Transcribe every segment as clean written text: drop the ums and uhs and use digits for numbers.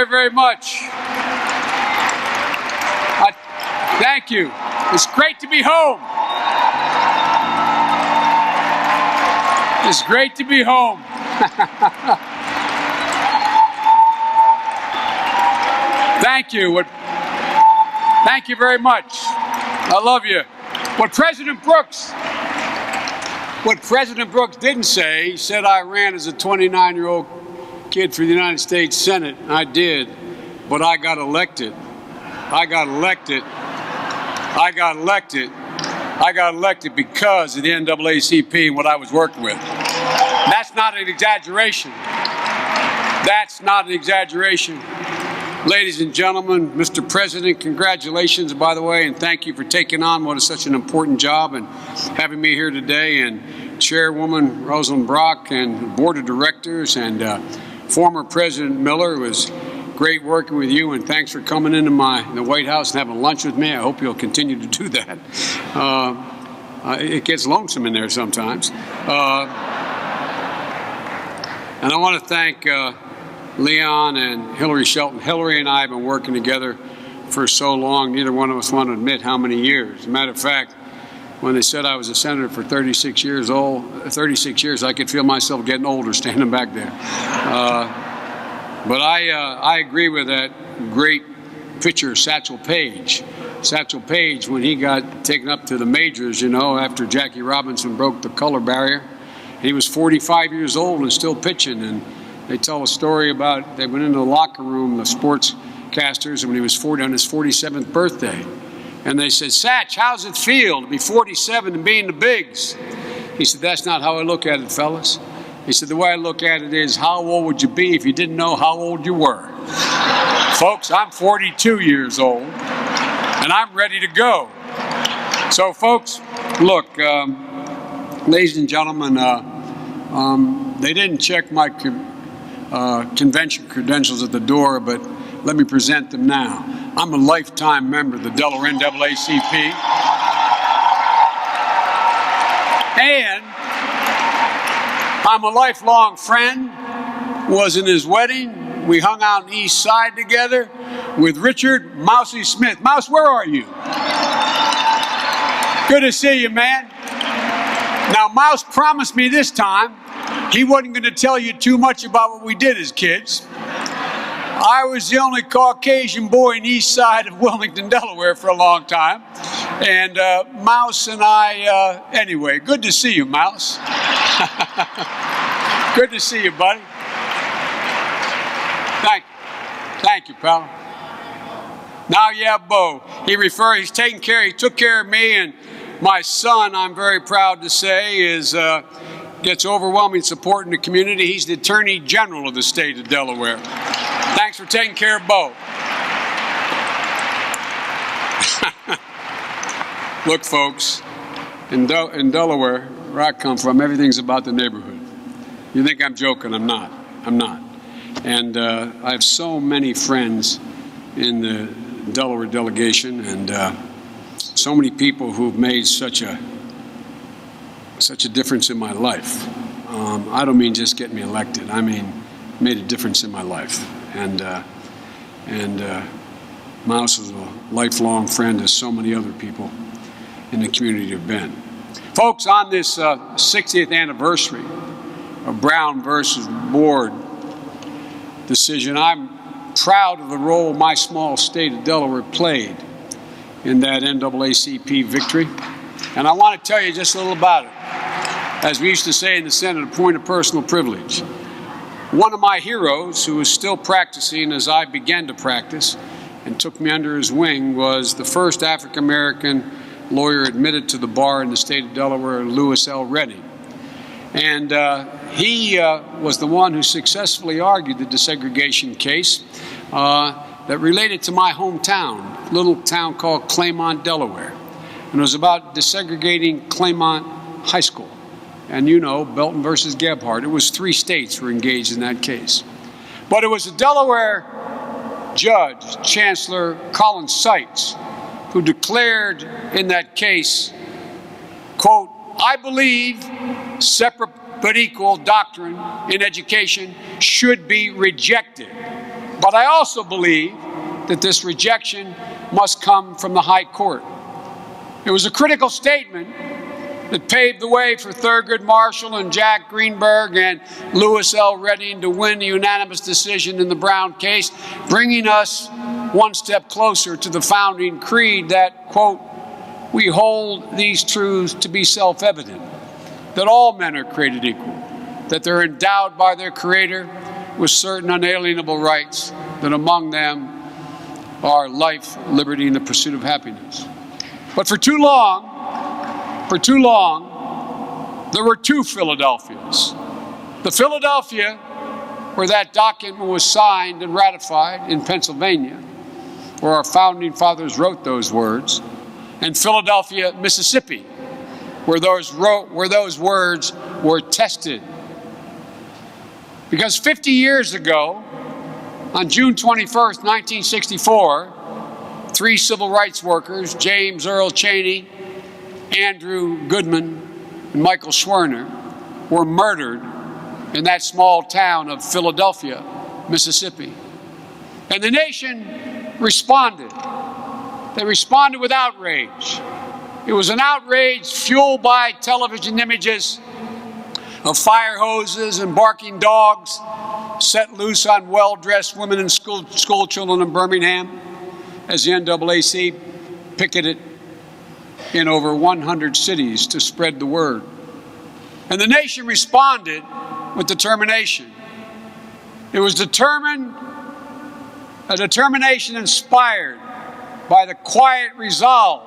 very, very much. Thank you. It's great to be home. It's great to be home. Thank you. Thank you very much. I love you. What President Brooks didn't say, he said I ran as a 29-year-old kid for the United States Senate. I did, but I got elected. I got elected because of the NAACP and what I was working with. That's not an exaggeration. That's not an exaggeration. Ladies and gentlemen, Mr. President, congratulations, by the way, and thank you for taking on what is such an important job and having me here today, and Chairwoman Rosalind Brock and Board of Directors and former President Miller. It was great working with you, and thanks for coming into the White House and having lunch with me. I hope you'll continue to do that. It gets lonesome in there sometimes. And I want to thank Leon and Hillary Shelton. Hillary and I have been working together for so long, neither one of us want to admit how many years. As a matter of fact, when they said I was a senator for 36 years, I could feel myself getting older standing back there. But I agree with that great pitcher, Satchel Paige. Satchel Paige, when he got taken up to the majors, you know, after Jackie Robinson broke the color barrier, he was 45 years old and still pitching. And they tell a story about they went into the locker room, the sportscasters, when he was on his 47th birthday. And they said, Satch, how's it feel to be 47 and be in the bigs? He said, that's not how I look at it, fellas. He said, the way I look at it is, how old would you be if you didn't know how old you were? Folks, I'm 42 years old, and I'm ready to go. So, folks, look, ladies and gentlemen, they didn't check my convention credentials at the door, but let me present them now. I'm a lifetime member of the Delaware NAACP. And I'm a lifelong friend. Was in his wedding. We hung out on the East Side together with Richard Mousy Smith. Mouse, where are you? Good to see you, man. Now, Mouse promised me this time he wasn't going to tell you too much about what we did as kids. I was the only Caucasian boy in the East Side of Wilmington, Delaware for a long time. And Mouse and I, anyway, good to see you, Mouse. Good to see you, buddy. Thank you, pal. Now, yeah, Bo. He took care of me, and my son, I'm very proud to say, gets overwhelming support in the community. He's the Attorney General of the state of Delaware. Thanks for taking care of Bo. Look, folks, in Delaware, where I come from, everything's about the neighborhood. You think I'm joking? I'm not. I'm not. And I have so many friends in the Delaware delegation, and so many people who've made such a difference in my life. I don't mean just getting me elected. I mean, made a difference in my life. And Mouse is a lifelong friend, as so many other people in the community have been. Folks, on this 60th anniversary of Brown versus Board decision, I'm proud of the role my small state of Delaware played in that NAACP victory. And I want to tell you just a little about it. As we used to say in the Senate, a point of personal privilege. One of my heroes, who was still practicing as I began to practice and took me under his wing, was the first African-American lawyer admitted to the bar in the state of Delaware, Lewis L. Redding. And he was the one who successfully argued the desegregation case that related to my hometown, a little town called Claymont, Delaware. And it was about desegregating Claymont High School. And you know, Belton versus Gebhardt. It was 3 states were engaged in that case. But it was a Delaware judge, Chancellor Colin Seitz, who declared in that case, quote, I believe separate but equal doctrine in education should be rejected. But I also believe that this rejection must come from the High Court. It was a critical statement that paved the way for Thurgood Marshall and Jack Greenberg and Louis L. Redding to win a unanimous decision in the Brown case, bringing us one step closer to the founding creed that, quote, "We hold these truths to be self-evident, that all men are created equal, that they're endowed by their Creator with certain unalienable rights, that among them are life, liberty, and the pursuit of happiness." But for too long, there were two Philadelphias. The Philadelphia where that document was signed and ratified in Pennsylvania, where our founding fathers wrote those words, and Philadelphia, Mississippi, where those words were tested. Because 50 years ago, on June 21st, 1964, three civil rights workers, James Earl Chaney, Andrew Goodman, and Michael Schwerner, were murdered in that small town of Philadelphia, Mississippi. And the nation responded. They responded with outrage. It was an outrage fueled by television images of fire hoses and barking dogs set loose on well-dressed women and school children in Birmingham as the NAACP picketed in over 100 cities to spread the word. And the nation responded with determination. It was a determination inspired by the quiet resolve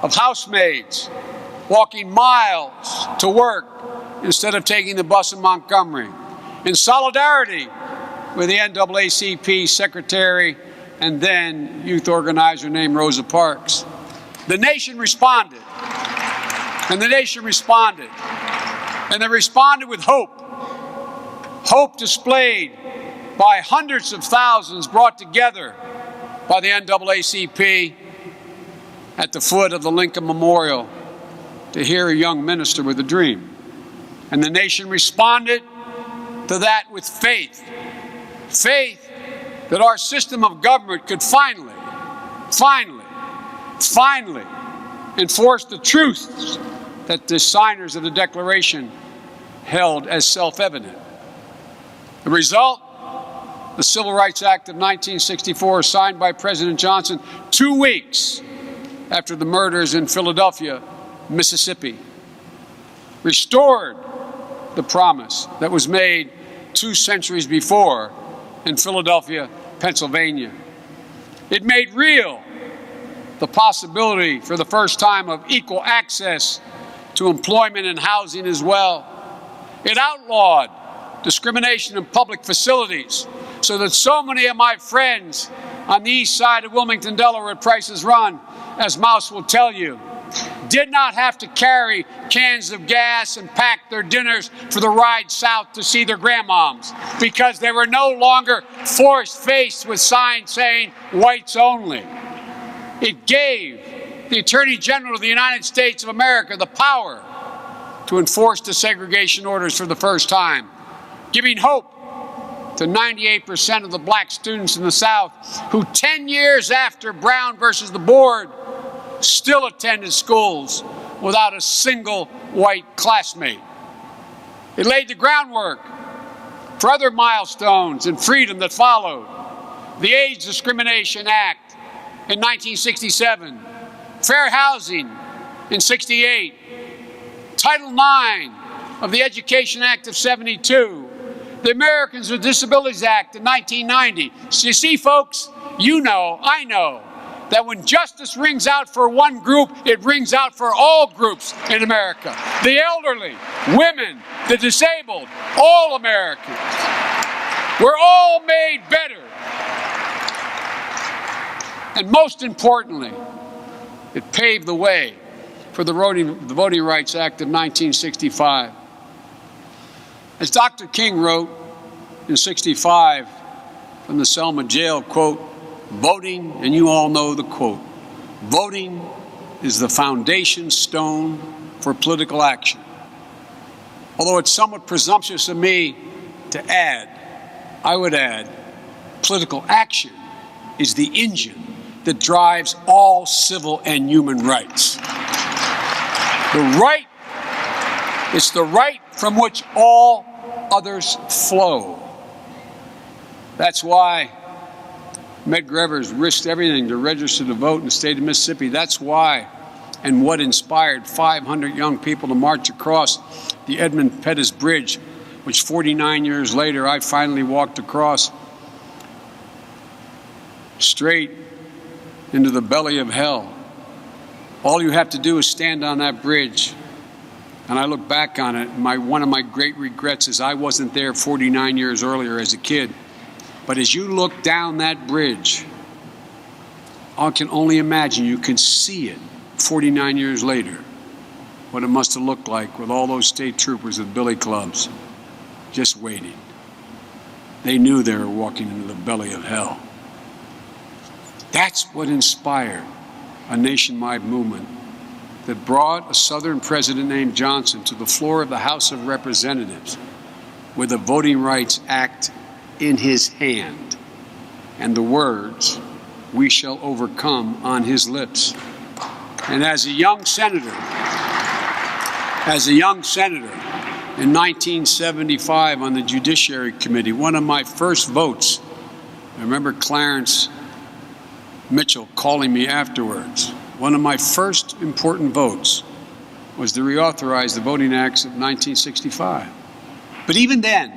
of housemaids walking miles to work instead of taking the bus in Montgomery, in solidarity with the NAACP secretary and then youth organizer named Rosa Parks. The nation responded, and the nation responded, and they responded with hope. Hope displayed by hundreds of thousands brought together by the NAACP at the foot of the Lincoln Memorial to hear a young minister with a dream. And the nation responded to that with faith. Faith that our system of government could finally enforce the truths that the signers of the Declaration held as self-evident. The result, the Civil Rights Act of 1964, signed by President Johnson 2 weeks after the murders in Philadelphia, Mississippi, restored the promise that was made 2 centuries before in Philadelphia, Pennsylvania. It made real the possibility for the first time of equal access to employment and housing as well. It outlawed discrimination in public facilities so that so many of my friends on the east side of Wilmington, Delaware at Price is Run, as Mouse will tell you, did not have to carry cans of gas and pack their dinners for the ride south to see their grandmoms because they were no longer faced with signs saying whites only. It gave the Attorney General of the United States of America the power to enforce desegregation orders for the first time, giving hope to 98% of the black students in the South who 10 years after Brown versus the board still attended schools without a single white classmate. It laid the groundwork for other milestones and freedom that followed. The Age Discrimination Act in 1967, Fair Housing in '68, Title IX of the Education Act of '72, the Americans with Disabilities Act in 1990. So you see, folks, you know, I know, that when justice rings out for one group, it rings out for all groups in America. The elderly, women, the disabled, all Americans. We're all made better. And most importantly, it paved the way for the Voting Rights Act of 1965. As Dr. King wrote in '65 from the Selma jail, quote, voting, and you all know the quote, voting is the foundation stone for political action. Although it's somewhat presumptuous of me to add, I would add, political action is the engine that drives all civil and human rights. It's the right from which all others flow. That's why Medgar risked everything to register to vote in the state of Mississippi. That's why and what inspired 500 young people to march across the Edmund Pettus Bridge, which 49 years later I finally walked across straight into the belly of hell. All you have to do is stand on that bridge. And I look back on it, one of my great regrets is I wasn't there 49 years earlier as a kid. But as you look down that bridge, I can only imagine, you can see it 49 years later, what it must have looked like with all those state troopers with billy clubs just waiting. They knew they were walking into the belly of hell. That's what inspired a nationwide movement that brought a Southern president named Johnson to the floor of the House of Representatives with the Voting Rights Act in his hand and the words, "We shall overcome," on his lips. And as a young senator in 1975 on the Judiciary Committee, one of my first votes, I remember Clarence Mitchell calling me afterwards, one of my first important votes was to reauthorize the Voting Acts of 1965. But even then,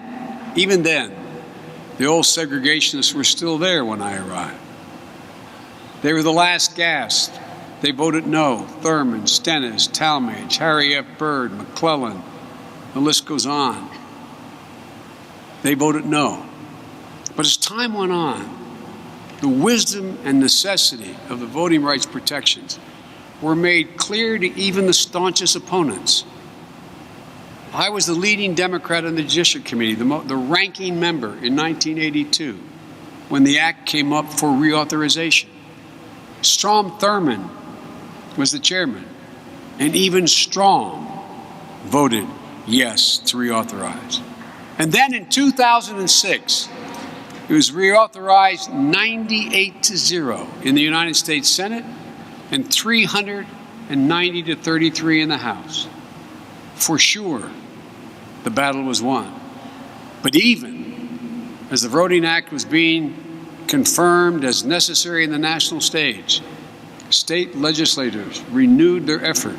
the old segregationists were still there when I arrived. They were the last gasp. They voted no. Thurman, Stennis, Talmadge, Harry F. Byrd, McClellan, the list goes on. They voted no. But as time went on, the wisdom and necessity of the voting rights protections were made clear to even the staunchest opponents. I was the leading Democrat on the Judiciary Committee, the ranking member in 1982, when the act came up for reauthorization. Strom Thurmond was the chairman, and even Strom voted yes to reauthorize. And then in 2006, it was reauthorized 98-0 in the United States Senate and 390-33 in the House. For sure, the battle was won. But even as the Voting Act was being confirmed as necessary in the national stage, state legislators renewed their effort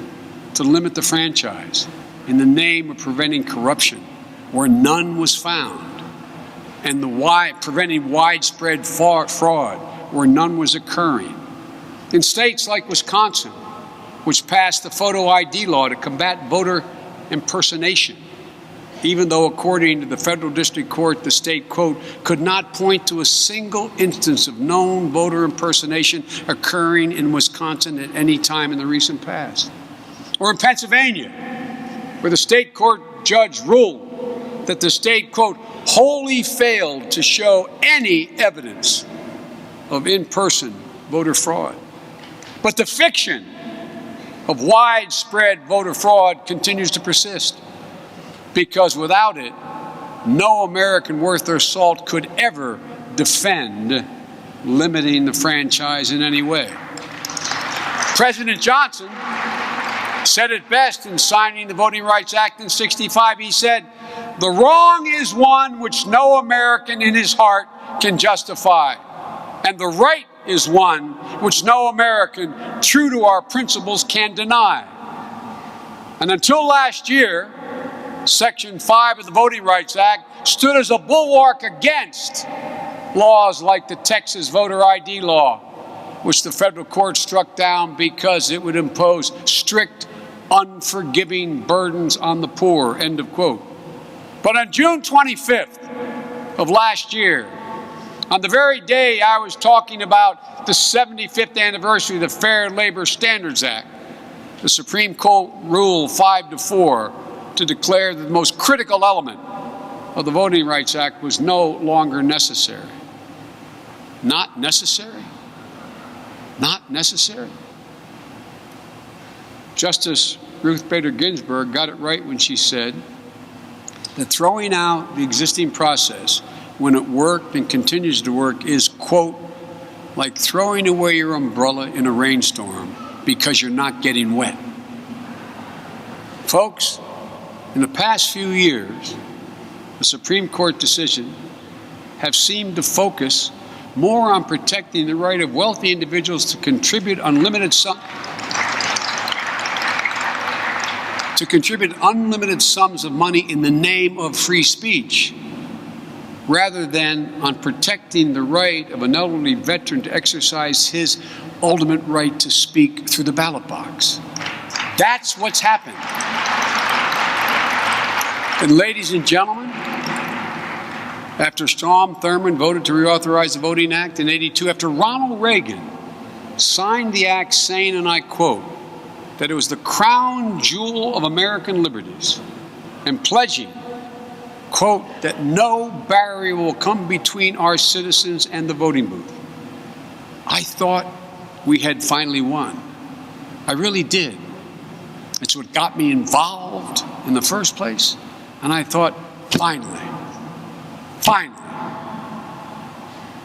to limit the franchise in the name of preventing corruption where none was found, and preventing widespread fraud where none was occurring. In states like Wisconsin, which passed the photo ID law to combat voter impersonation, even though, according to the federal district court, the state, quote, could not point to a single instance of known voter impersonation occurring in Wisconsin at any time in the recent past. Or in Pennsylvania, where the state court judge ruled that the state, quote, wholly failed to show any evidence of in-person voter fraud. But the fiction of widespread voter fraud continues to persist, because without it, no American worth their salt could ever defend limiting the franchise in any way. President Johnson said it best in signing the Voting Rights Act in '65. He said, "The wrong is one which no American in his heart can justify, and the right is one which no American, true to our principles, can deny." And until last year, Section 5 of the Voting Rights Act stood as a bulwark against laws like the Texas voter ID law, which the federal court struck down because it would impose strict, unforgiving burdens on the poor, end of quote. But on June 25th of last year, on the very day I was talking about the 75th anniversary of the Fair Labor Standards Act, the Supreme Court ruled 5-4 to declare that the most critical element of the Voting Rights Act was no longer necessary. Not necessary? Not necessary? Justice Ruth Bader Ginsburg got it right when she said that throwing out the existing process when it worked and continues to work, is, quote, like throwing away your umbrella in a rainstorm because you're not getting wet. Folks, in the past few years, the Supreme Court decisions have seemed to focus more on protecting the right of wealthy individuals to contribute unlimited sums of money in the name of free speech, rather than on protecting the right of an elderly veteran to exercise his ultimate right to speak through the ballot box. That's what's happened. And ladies and gentlemen, after Strom Thurmond voted to reauthorize the Voting Act in '82, after Ronald Reagan signed the act saying, and I quote, that it was the crown jewel of American liberties, and pledging, quote, that no barrier will come between our citizens and the voting booth, I thought we had finally won. I really did. It's what got me involved in the first place. And I thought,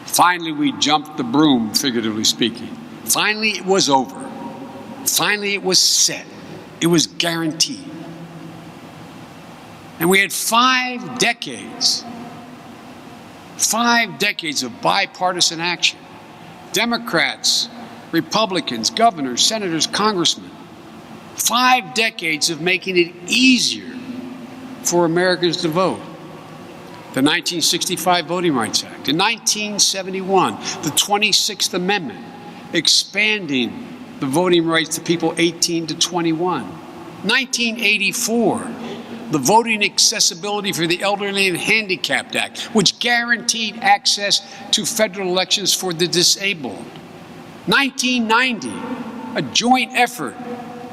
finally we jumped the broom, figuratively speaking. Finally it was over. Finally it was set. It was guaranteed. And we had 5 decades of bipartisan action. Democrats, Republicans, governors, senators, congressmen. 5 decades of making it easier for Americans to vote. The 1965 Voting Rights Act. In 1971, the 26th Amendment, expanding the voting rights to people 18 to 21. 1984, the Voting Accessibility for the Elderly and Handicapped Act, which guaranteed access to federal elections for the disabled. 1990, a joint effort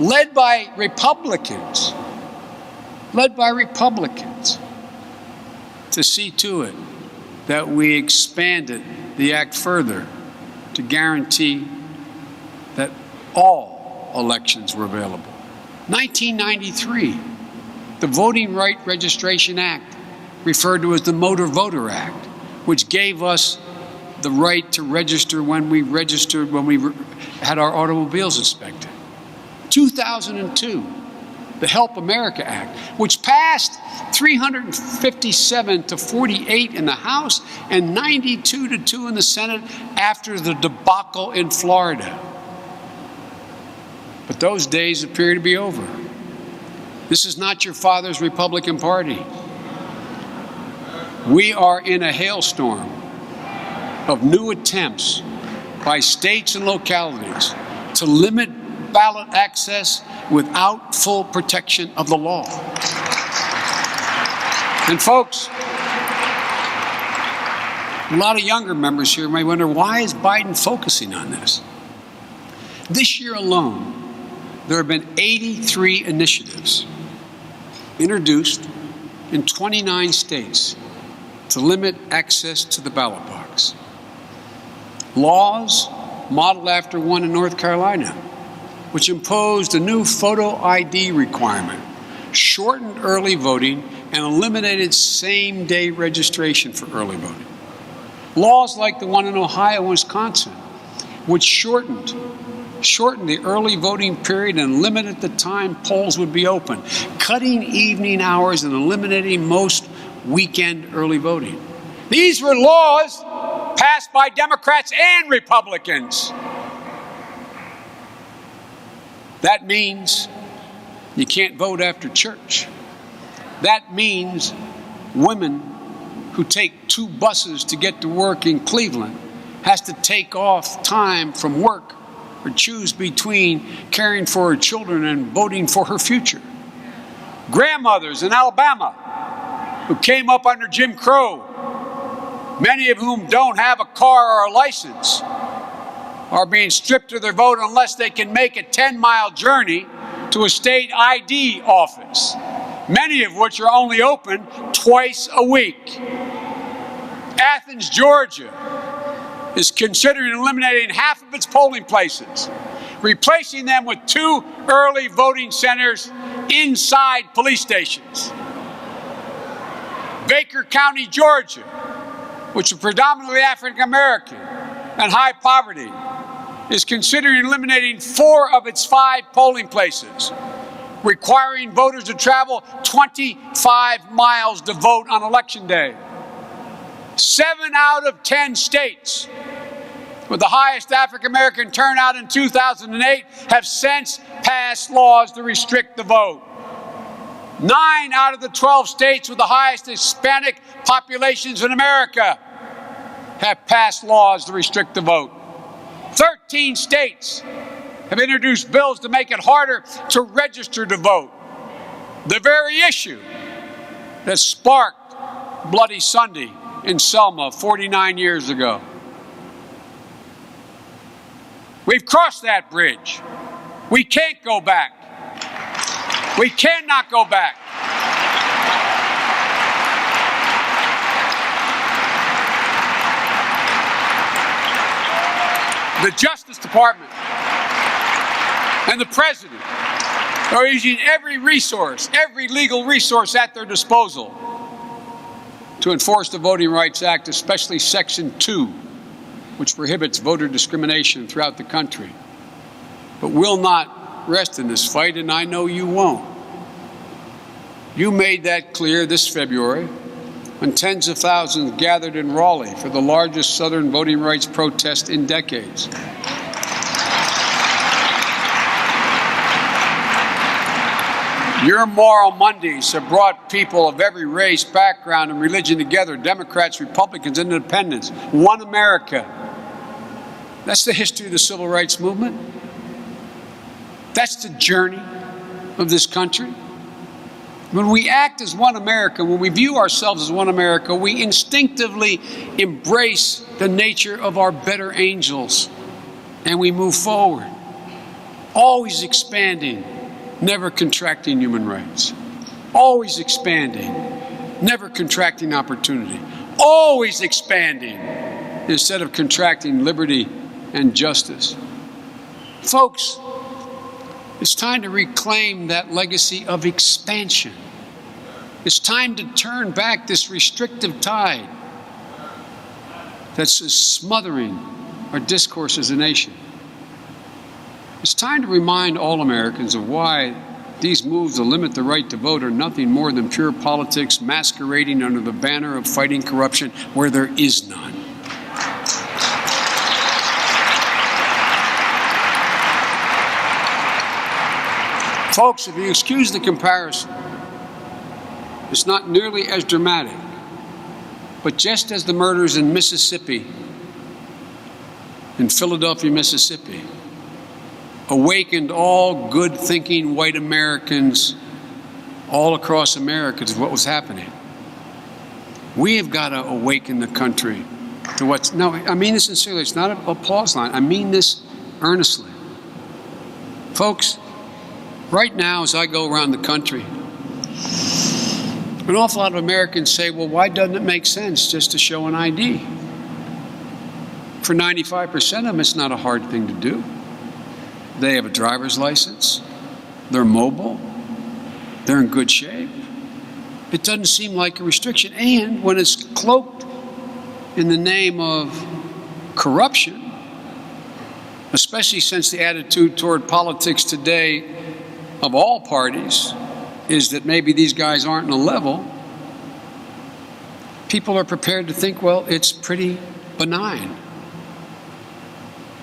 led by Republicans, to see to it that we expanded the act further to guarantee that all elections were available. 1993, the Voting Right Registration Act, referred to as the Motor Voter Act, which gave us the right to register when we had our automobiles inspected. 2002, the Help America Act, which passed 357 to 48 in the House and 92 to 2 in the Senate after the debacle in Florida. But those days appear to be over. This is not your father's Republican Party. We are in a hailstorm of new attempts by states and localities to limit ballot access without full protection of the law. And folks, a lot of younger members here may wonder, why is Biden focusing on this? This year alone, there have been 83 initiatives introduced in 29 states to limit access to the ballot box. Laws modeled after one in North Carolina, which imposed a new photo ID requirement, shortened early voting, and eliminated same-day registration for early voting. Laws like the one in Ohio and Wisconsin, which shortened the early voting period and limited the time polls would be open, cutting evening hours and eliminating most weekend early voting. These were laws passed by Democrats and Republicans. That means you can't vote after church. That means women who take 2 buses to get to work in Cleveland has to take off time from work or choose between caring for her children and voting for her future. Grandmothers in Alabama who came up under Jim Crow, many of whom don't have a car or a license, are being stripped of their vote unless they can make a 10-mile journey to a state ID office, many of which are only open twice a week. Athens, Georgia, is considering eliminating half of its polling places, replacing them with 2 early voting centers inside police stations. Baker County, Georgia, which is predominantly African American and high poverty, is considering eliminating 4 of its 5 polling places, requiring voters to travel 25 miles to vote on Election Day. 7 out of 10 states with the highest African-American turnout in 2008 have since passed laws to restrict the vote. 9 out of the 12 states with the highest Hispanic populations in America have passed laws to restrict the vote. 13 states have introduced bills to make it harder to register to vote. The very issue that sparked Bloody Sunday in Selma 49 years ago. We've crossed that bridge. We can't go back. We cannot go back. The Justice Department and the President are using every resource, every legal resource at their disposal to enforce the Voting Rights Act, especially Section 2, which prohibits voter discrimination throughout the country. But we'll not rest in this fight, and I know you won't. You made that clear this February when tens of thousands gathered in Raleigh for the largest Southern voting rights protest in decades. Your Moral Mondays have brought people of every race, background, and religion together, Democrats, Republicans, Independents, one America. That's the history of the Civil Rights Movement. That's the journey of this country. When we act as one America, when we view ourselves as one America, we instinctively embrace the nature of our better angels, and we move forward, always expanding, never contracting human rights, always expanding, never contracting opportunity, always expanding instead of contracting liberty and justice. Folks, it's time to reclaim that legacy of expansion. It's time to turn back this restrictive tide that's smothering our discourse as a nation. It's time to remind all Americans of why these moves to limit the right to vote are nothing more than pure politics masquerading under the banner of fighting corruption where there is none. Folks, if you excuse the comparison, it's not nearly as dramatic, but just as the murders in Mississippi, in Philadelphia, Mississippi, awakened all good-thinking white Americans all across America to what was happening, we have got to awaken the country to what's... No, I mean this sincerely. It's not an applause line. I mean this earnestly. Folks, right now, as I go around the country, an awful lot of Americans say, well, why doesn't it make sense just to show an ID? For 95% of them, it's not a hard thing to do. They have a driver's license. They're mobile. They're in good shape. It doesn't seem like a restriction. And when it's cloaked in the name of corruption, especially since the attitude toward politics today of all parties is that maybe these guys aren't on a level, people are prepared to think, well, it's pretty benign.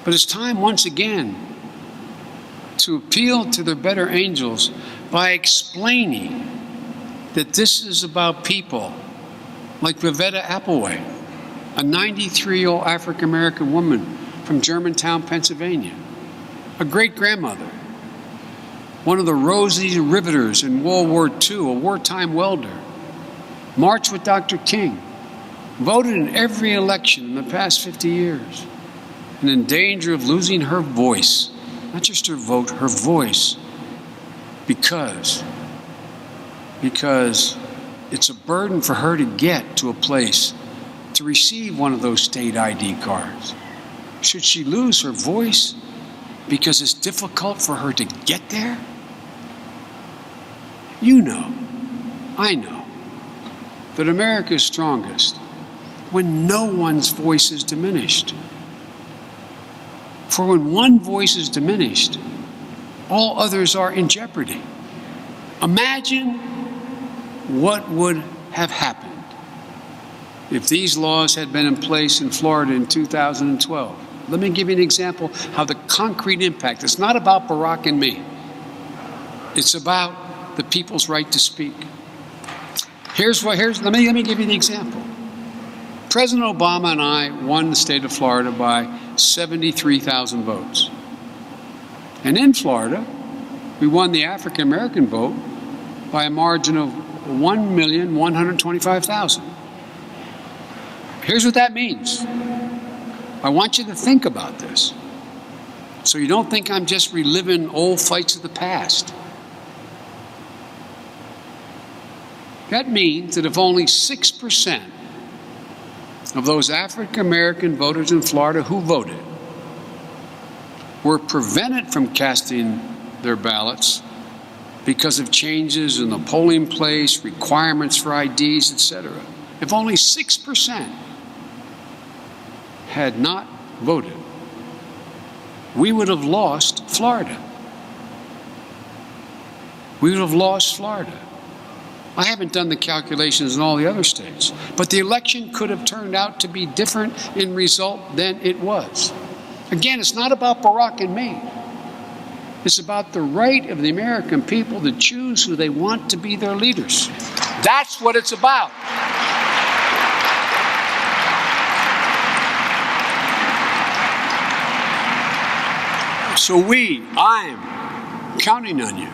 But it's time once again to appeal to their better angels by explaining that this is about people like Vivetta Applewhite, a 93-year-old African-American woman from Germantown, Pennsylvania, a great-grandmother, one of the Rosie Riveters in World War II, a wartime welder, marched with Dr. King, voted in every election in the past 50 years, and in danger of losing her voice, not just her vote, her voice, because it's a burden for her to get to a place to receive one of those state ID cards. Should she lose her voice because it's difficult for her to get there? You know, I know, that America's strongest when no one's voice is diminished. For when one voice is diminished, all others are in jeopardy. Imagine what would have happened if these laws had been in place in Florida in 2012. Let me give you an example how the concrete impact. It's not about Barack and me. It's about the people's right to speak. Let me give you an example. President Obama and I won the state of Florida by 73,000 votes. And in Florida, we won the African American vote by a margin of 1,125,000. Here's what that means. I want you to think about this, so you don't think I'm just reliving old fights of the past. That means that if only 6% of those African American voters in Florida who voted were prevented from casting their ballots because of changes in the polling place, requirements for IDs, etc. If only 6% had not voted, we would have lost Florida. We would have lost Florida. I haven't done the calculations in all the other states, but the election could have turned out to be different in result than it was. Again, it's not about Barack and me. It's about the right of the American people to choose who they want to be their leaders. That's what it's about. So I'm counting on you,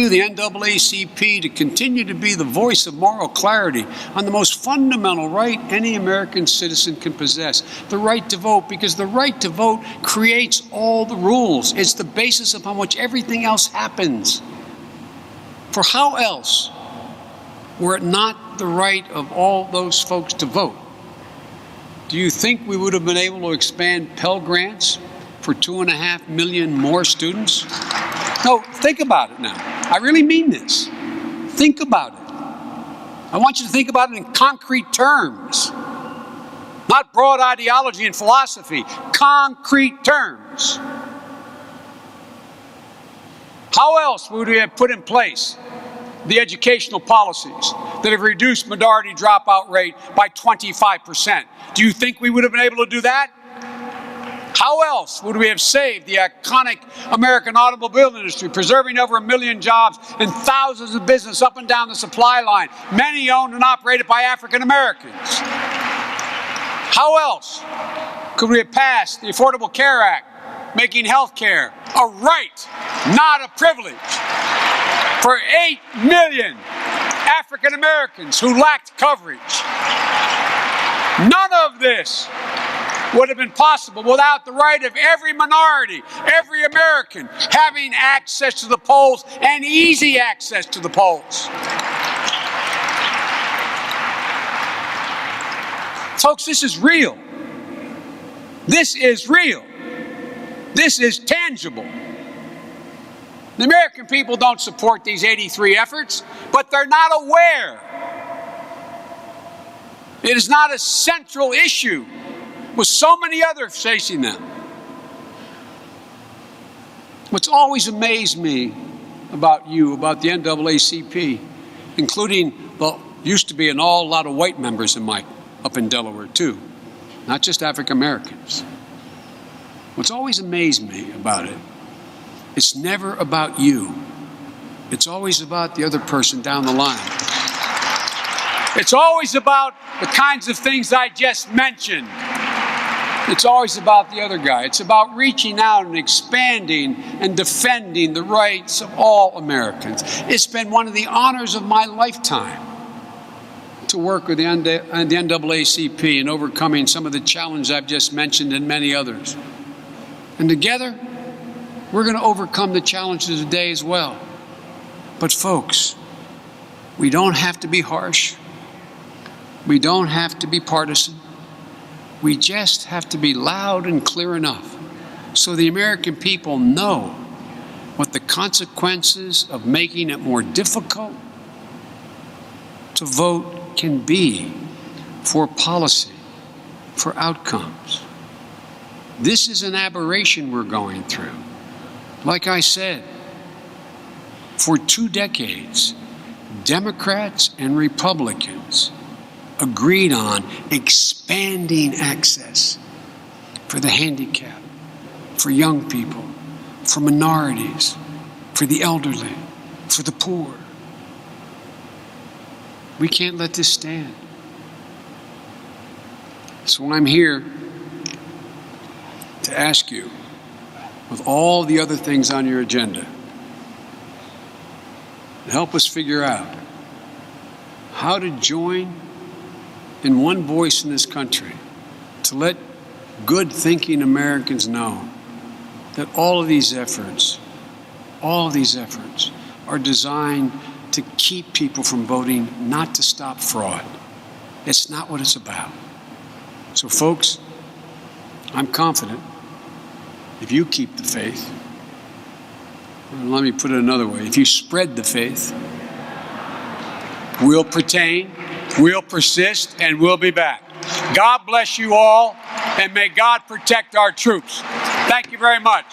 the NAACP, to continue to be the voice of moral clarity on the most fundamental right any American citizen can possess, the right to vote, because the right to vote creates all the rules. It's the basis upon which everything else happens. For how else, were it not the right of all those folks to vote, do you think we would have been able to expand Pell Grants for 2.5 million more students? No, think about it now. I really mean this. Think about it. I want you to think about it in concrete terms. Not broad ideology and philosophy. Concrete terms. How else would we have put in place the educational policies that have reduced minority dropout rate by 25%? Do you think we would have been able to do that? How else would we have saved the iconic American automobile industry, preserving over 1 million jobs and thousands of businesses up and down the supply line, many owned and operated by African Americans? How else could we have passed the Affordable Care Act, making health care a right, not a privilege, for 8 million African Americans who lacked coverage? None of this would have been possible without the right of every minority, every American, having access to the polls and easy access to the polls. Folks, this is real. This is real. This is tangible. The American people don't support these 83 efforts, but they're not aware. It is not a central issue with so many others facing them. What's always amazed me about the NAACP, including, used to be a lot of white members up in Delaware too, not just African Americans. What's always amazed me about it, it's never about you. It's always about the other person down the line. It's always about the kinds of things I just mentioned. It's always about the other guy. It's about reaching out and expanding and defending the rights of all Americans. It's been one of the honors of my lifetime to work with the NAACP in overcoming some of the challenges I've just mentioned and many others. And together, we're going to overcome the challenges of today as well. But folks, we don't have to be harsh. We don't have to be partisan. We just have to be loud and clear enough so the American people know what the consequences of making it more difficult to vote can be for policy, for outcomes. This is an aberration we're going through. Like I said, for 2 decades, Democrats and Republicans agreed on expanding access for the handicapped, for young people, for minorities, for the elderly, for the poor. We can't let this stand. So I'm here to ask you, with all the other things on your agenda, to help us figure out how to join in one voice in this country to let good thinking Americans know that all of these efforts are designed to keep people from voting, not to stop fraud. It's not what it's about. So folks, I'm confident if you keep the faith, or let me put it another way, if you spread the faith, we'll pertain, we'll persist, and we'll be back. God bless you all, and may God protect our troops. Thank you very much.